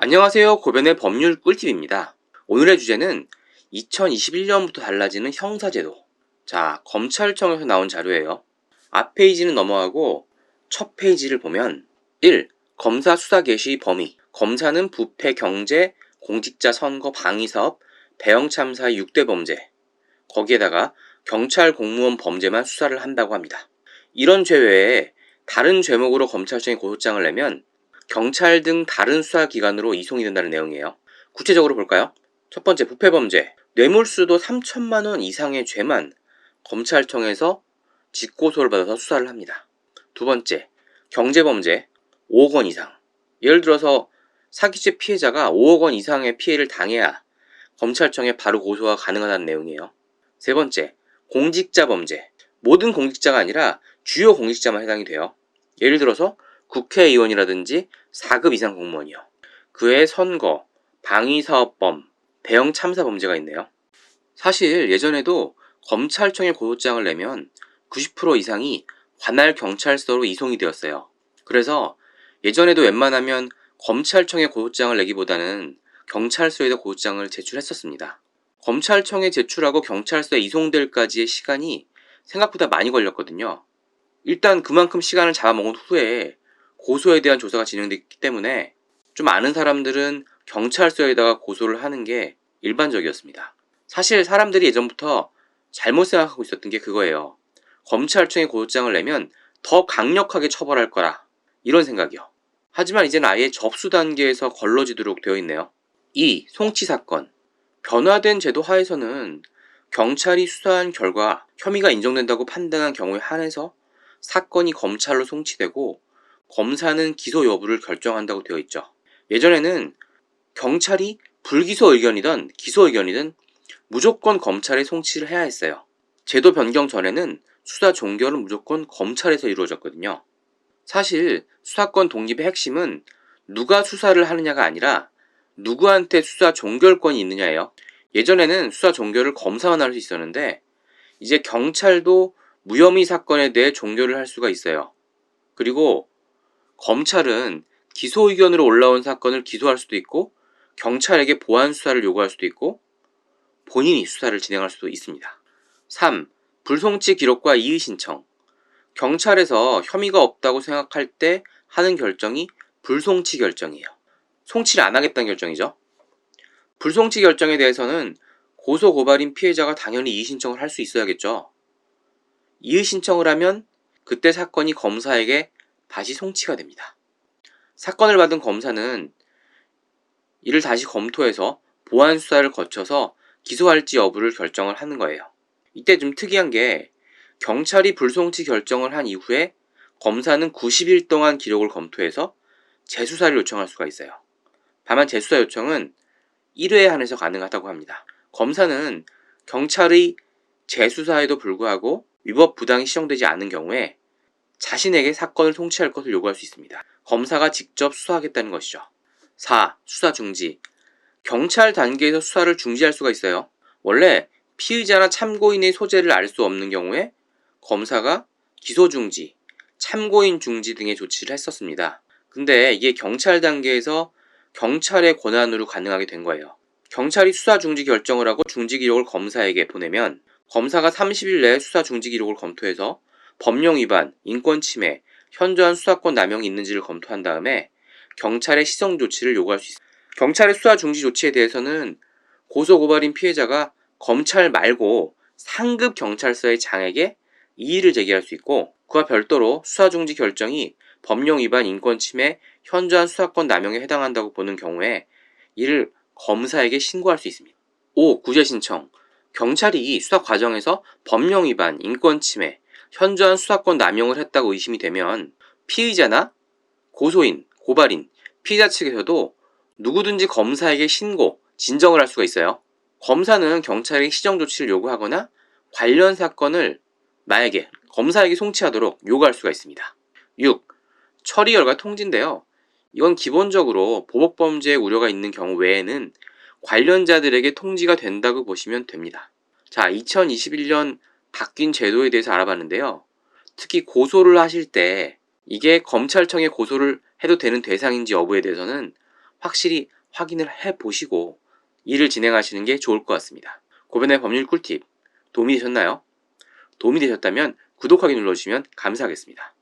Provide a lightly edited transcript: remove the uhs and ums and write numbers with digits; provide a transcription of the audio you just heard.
안녕하세요. 고변의 법률 꿀팁입니다. 오늘의 주제는 2021년부터 달라지는 형사제도. 자, 검찰청에서 나온 자료예요. 앞 페이지는 넘어가고 첫 페이지를 보면 1. 검사 수사 개시 범위. 검사는 부패, 경제, 공직자 선거 방위 사업, 배영 참사의 6대 범죄. 거기에다가 경찰 공무원 범죄만 수사를 한다고 합니다. 이런 죄 외에 다른 죄목으로 검찰청에 고소장을 내면 경찰 등 다른 수사기관으로 이송이 된다는 내용이에요. 구체적으로 볼까요? 첫 번째, 부패범죄. 뇌물수도 3천만 원 이상의 죄만 검찰청에서 직고소를 받아서 수사를 합니다. 두 번째, 경제범죄. 5억 원 이상. 예를 들어서 사기죄 피해자가 5억 원 이상의 피해를 당해야 검찰청에 바로 고소가 가능하다는 내용이에요. 세 번째, 공직자범죄. 모든 공직자가 아니라 주요 공직자만 해당이 돼요. 예를 들어서 국회의원이라든지 4급 이상 공무원이요. 그 외에 선거, 방위사업범, 배영 참사 범죄가 있네요. 사실 예전에도 검찰청에 고소장을 내면 90% 이상이 관할 경찰서로 이송이 되었어요. 그래서 예전에도 웬만하면 검찰청에 고소장을 내기보다는 경찰서에다 고소장을 제출했었습니다. 검찰청에 제출하고 경찰서에 이송될까지의 시간이 생각보다 많이 걸렸거든요. 일단 그만큼 시간을 잡아먹은 후에 고소에 대한 조사가 진행됐기 때문에 좀 아는 사람들은 경찰서에다가 고소를 하는 게 일반적이었습니다. 사실 사람들이 예전부터 잘못 생각하고 있었던 게 그거예요. 검찰청에 고소장을 내면 더 강력하게 처벌할 거라, 이런 생각이요. 하지만 이제는 아예 접수 단계에서 걸러지도록 되어 있네요. 2. 송치 사건. 변화된 제도 하에서는 경찰이 수사한 결과 혐의가 인정된다고 판단한 경우에 한해서 사건이 검찰로 송치되고 검사는 기소 여부를 결정한다고 되어 있죠. 예전에는 경찰이 불기소 의견이든 기소 의견이든 무조건 검찰에 송치를 해야 했어요. 제도 변경 전에는 수사 종결은 무조건 검찰에서 이루어졌거든요. 사실 수사권 독립의 핵심은 누가 수사를 하느냐가 아니라 누구한테 수사 종결권이 있느냐예요. 예전에는 수사 종결을 검사만 할 수 있었는데 이제 경찰도 무혐의 사건에 대해 종결을 할 수가 있어요. 그리고 검찰은 기소 의견으로 올라온 사건을 기소할 수도 있고 경찰에게 보완 수사를 요구할 수도 있고 본인이 수사를 진행할 수도 있습니다. 3. 불송치 기록과 이의 신청. 경찰에서 혐의가 없다고 생각할 때 하는 결정이 불송치 결정이에요. 송치를 안 하겠다는 결정이죠. 불송치 결정에 대해서는 고소 고발인 피해자가 당연히 이의 신청을 할 수 있어야겠죠. 이의 신청을 하면 그때 사건이 검사에게 다시 송치가 됩니다. 사건을 받은 검사는 이를 다시 검토해서 보완 수사를 거쳐서 기소할지 여부를 결정을 하는 거예요. 이때 좀 특이한 게 경찰이 불송치 결정을 한 이후에 검사는 90일 동안 기록을 검토해서 재수사를 요청할 수가 있어요. 다만 재수사 요청은 1회에 한해서 가능하다고 합니다. 검사는 경찰의 재수사에도 불구하고 위법 부당이 시정되지 않은 경우에 자신에게 사건을 송치할 것을 요구할 수 있습니다. 검사가 직접 수사하겠다는 것이죠. 4. 수사 중지. 경찰 단계에서 수사를 중지할 수가 있어요. 원래 피의자나 참고인의 소재를 알 수 없는 경우에 검사가 기소 중지, 참고인 중지 등의 조치를 했었습니다. 근데 이게 경찰 단계에서 경찰의 권한으로 가능하게 된 거예요. 경찰이 수사 중지 결정을 하고 중지 기록을 검사에게 보내면 검사가 30일 내에 수사 중지 기록을 검토해서 법령 위반, 인권 침해, 현저한 수사권 남용이 있는지를 검토한 다음에 경찰의 시정 조치를 요구할 수 있습니다. 경찰의 수사 중지 조치에 대해서는 고소 고발인 피해자가 검찰 말고 상급 경찰서의 장에게 이의를 제기할 수 있고 그와 별도로 수사 중지 결정이 법령 위반, 인권 침해, 현저한 수사권 남용에 해당한다고 보는 경우에 이를 검사에게 신고할 수 있습니다. 5. 구제 신청. 경찰이 수사 과정에서 법령 위반, 인권 침해, 현저한 수사권 남용을 했다고 의심이 되면 피의자나 고소인, 고발인, 피의자 측에서도 누구든지 검사에게 신고, 진정을 할 수가 있어요. 검사는 경찰에게 시정 조치를 요구하거나 관련 사건을 나에게, 검사에게 송치하도록 요구할 수가 있습니다. 6. 처리 결과 통지인데요. 이건 기본적으로 보복범죄의 우려가 있는 경우 외에는 관련자들에게 통지가 된다고 보시면 됩니다. 자, 2021년 바뀐 제도에 대해서 알아봤는데요. 특히 고소를 하실 때 이게 검찰청에 고소를 해도 되는 대상인지 여부에 대해서는 확실히 확인을 해보시고 일을 진행하시는 게 좋을 것 같습니다. 고변의 법률 꿀팁 도움이 되셨나요? 도움이 되셨다면 구독하기 눌러주시면 감사하겠습니다.